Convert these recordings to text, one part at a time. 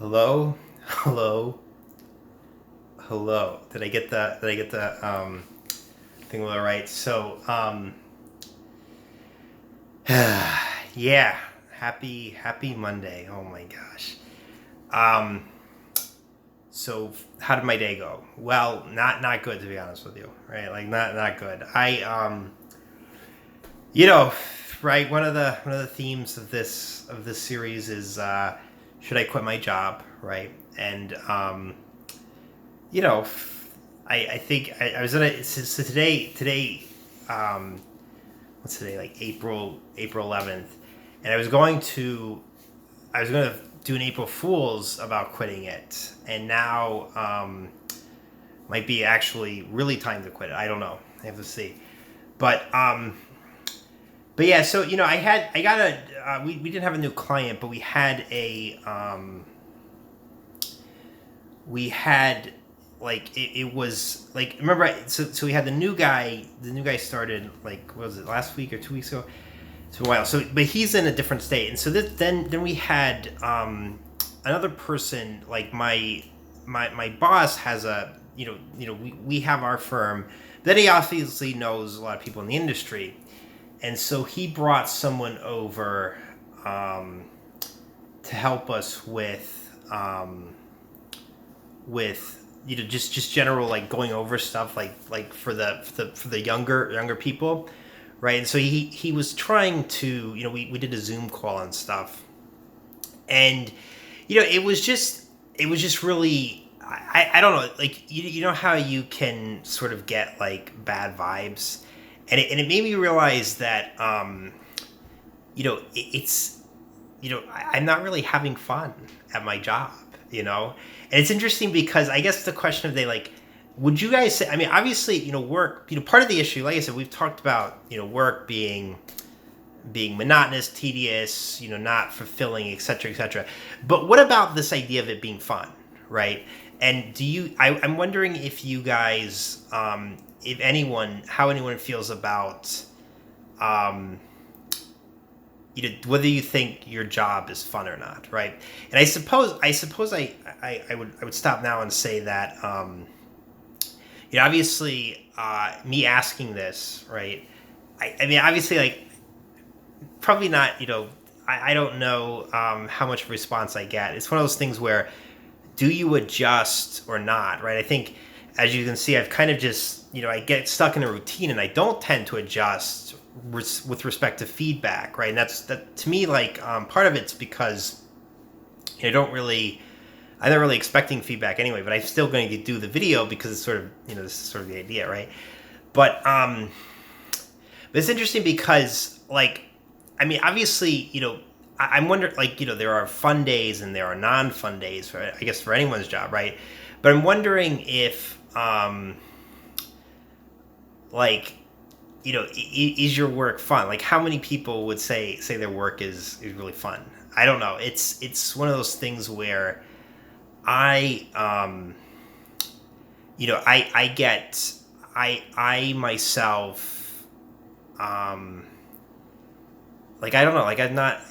Hello, hello, hello. Did I get the thing all right? Yeah, happy Monday. Oh my gosh. Um, so how did my day go? Well, not good, to be honest with you. Right, like not good. You know, right. One of the themes of this series is should I quit my job? Right, and you know, I think I was gonna so um, what's today, like April 11th, and I was gonna do an April Fool's about quitting it, and now might be actually really time to quit it. I don't know. I have to see, but but yeah. So I got a we didn't have a new client, but we had like it was like, remember, so we had the new guy started, like, what was it, last week or 2 weeks ago. It's been a while. So but he's in a different state, and so then we had another person, like my boss has a, we have our firm, that he obviously knows a lot of people in the industry, and so he brought someone over um, to help us with just general, like, going over stuff, like for the younger people, right? And so he was trying to, we did a Zoom call and stuff, and it was just really, I don't know, like, you know how you can sort of get like bad vibes, and it made me realize that it's, I'm not really having fun at my job, and it's interesting because I guess the question of, they like, would you guys say, I mean, obviously, work, part of the issue, like I said, we've talked about, work being monotonous, tedious, not fulfilling, etc., etc. But what about this idea of it being fun, right? And I'm wondering if you guys, how anyone feels about, um, whether you think your job is fun or not, right? And I suppose I would stop now and say that, obviously, me asking this, right? I mean, obviously, like, probably not. I don't know how much response I get. It's one of those things where, do you adjust or not, right? I think, as you can see, I've kind of just, I get stuck in a routine, and I don't tend to adjust with respect to feedback, right? And that to me, like, part of it's because I don't really, I'm not really expecting feedback anyway, but I'm still going to do the video because it's sort of, this is sort of the idea, right? But it's interesting because, like, I mean, obviously, I'm wondering, like, there are fun days and there are non-fun days, for, I guess, for anyone's job, right? But I'm wondering if, like, is your work fun? Like, how many people would say their work is really fun? I don't know. It's one of those things where I, I get, I myself, um, like, I don't know, like,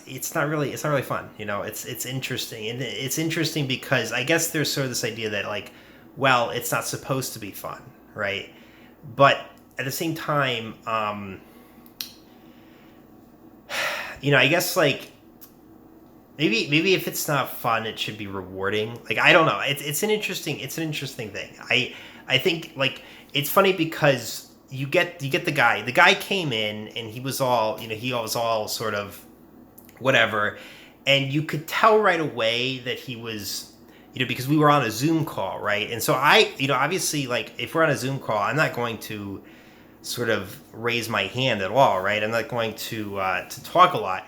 it's not really fun. It's interesting, and it's interesting because I guess there's sort of this idea that, like, well, it's not supposed to be fun, right? But at the same time, I guess, like, maybe if it's not fun, it should be rewarding. Like, I don't know. It's an interesting thing. I think, like, it's funny because you get the guy came in, and he was all sort of whatever, and you could tell right away that he was, because we were on a Zoom call, right? And so obviously, like, if we're on a Zoom call, I'm not going to sort of raise my hand at all, right? I'm not going to talk a lot,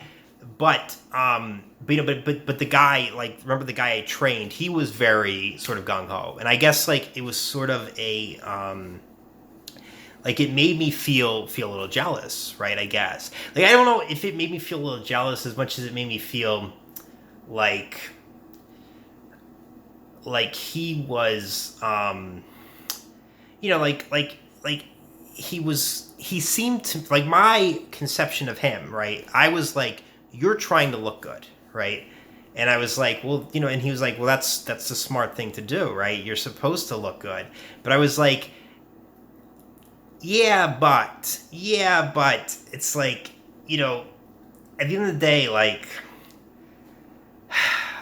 but but the guy, like, remember the guy I trained, he was very sort of gung ho, and I guess, like, it was sort of a, like, it made me feel a little jealous, right? I guess, like, I don't know if it made me feel a little jealous as much as it made me feel like he was, like he seemed to, like, my conception of him, right? I was like, you're trying to look good, right? And I was like, well, and he was like, well, that's the smart thing to do, right? You're supposed to look good. But I was like, yeah, but it's like, at the end of the day, like,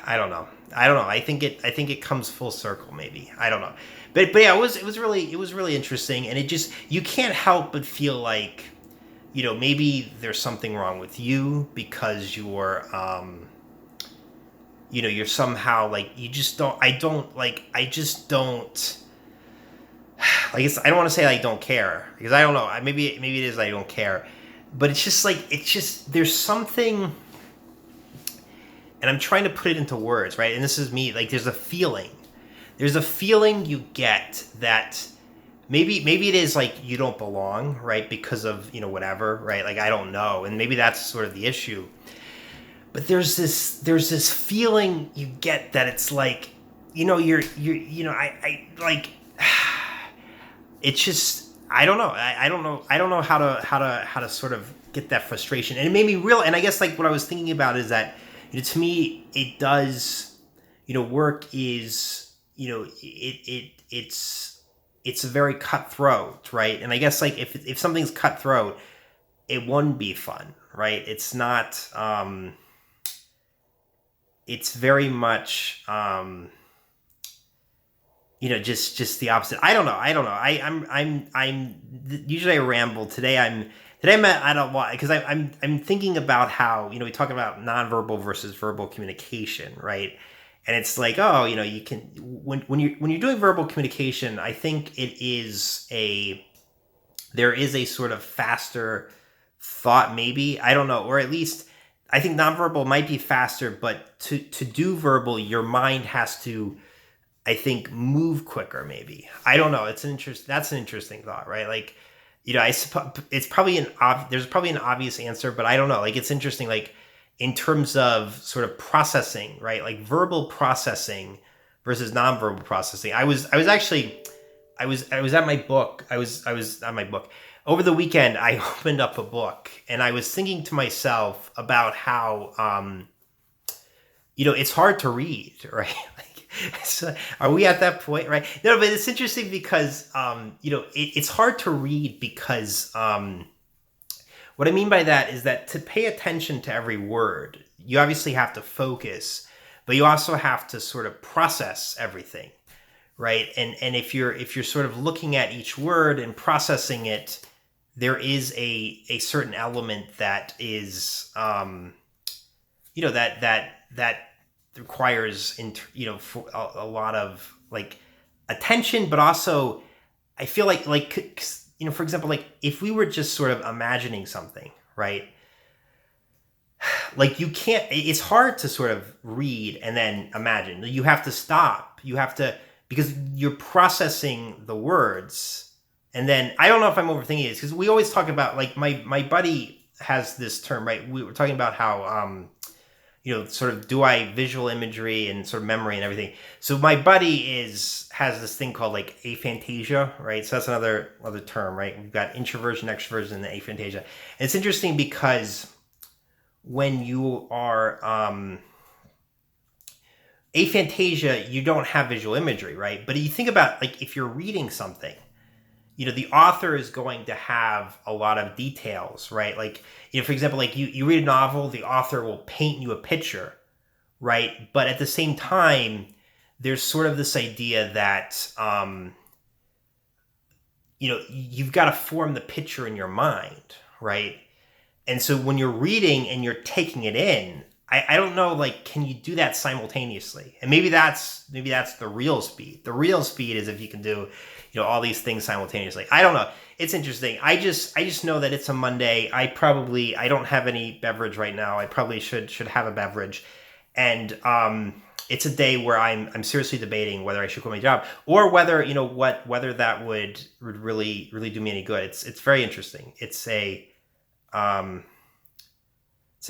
I don't know. I don't know. I think it comes full circle, maybe. I don't know. But yeah, it was really interesting, and it just, you can't help but feel like, maybe there's something wrong with you because you're somehow like, you just don't I don't like I just don't like, I don't want to say I don't care, because I don't know. Maybe it is I don't care, but it's just like, there's something, and I'm trying to put it into words, right? And this is me, like, there's a feeling you get that maybe it is like you don't belong, right? Because of, whatever, right? Like, I don't know, and maybe that's sort of the issue. But there's this feeling you get that it's like, I like, it's just, I don't know. I don't know how to sort of get that frustration. And it made me real. And I guess, like, what I was thinking about is that, to me, it does, work is, it's very cutthroat, right? And I guess, like, if something's cutthroat, it wouldn't be fun, right? It's not. It's very much. Just the opposite. I don't know. I'm usually I ramble. Today I'm at a lot, because I'm thinking about how, we talk about nonverbal versus verbal communication, right? And it's like, oh, you can, when you're doing verbal communication, I think there is a sort of faster thought, maybe, I don't know, or at least I think nonverbal might be faster, but to do verbal, your mind has to, I think, move quicker. Maybe, I don't know. That's an interesting thought, right? Like, I suppose it's probably there's probably an obvious answer, but I don't know. Like, it's interesting, like, in terms of sort of processing, right? Like, verbal processing versus nonverbal processing. I was at my book. I was at my book over the weekend. I opened up a book, and I was thinking to myself about how, it's hard to read, right? So, are we at that point, right? No, but it's interesting because, it's hard to read because, what I mean by that is that to pay attention to every word, you obviously have to focus, but you also have to sort of process everything, right? And if you're sort of looking at each word and processing it, there is a certain element that is, that requires, for a lot of, like, attention, but also I feel like, for example, like, if we were just sort of imagining something, right? Like, you can't, it's hard to sort of read and then imagine. You have to stop. You have to, because you're processing the words. And then, I don't know if I'm overthinking this, because we always talk about, like, my buddy has this term, right? We were talking about how, sort of, do I visual imagery and sort of memory and everything. So my buddy has this thing called, like, aphantasia, right? So that's another term, right? We've got introversion, extroversion, and aphantasia. And it's interesting because when you are aphantasia, you don't have visual imagery, right? But you think about, like, if you're reading something, the author is going to have a lot of details, right? Like, for example, like, you read a novel, the author will paint you a picture, right? But at the same time, there's sort of this idea that, you've got to form the picture in your mind, right? And so when you're reading and you're taking it in, I don't know, like, can you do that simultaneously? And maybe that's the real speed. The real speed is if you can do, all these things simultaneously. I don't know. It's interesting. I just know that it's a Monday. I don't have any beverage right now. I probably should have a beverage. And it's a day where I'm seriously debating whether I should quit my job, or whether, whether that would really do me any good. It's very interesting. It's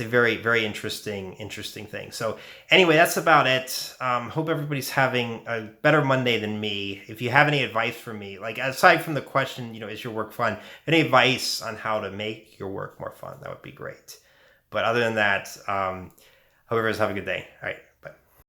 a very, very interesting thing. So anyway, that's about it. Hope everybody's having a better Monday than me. If you have any advice for me, like, aside from the question, is your work fun? Any advice on how to make your work more fun? That would be great. But other than that, Hope everyone's have a good day. All right, bye.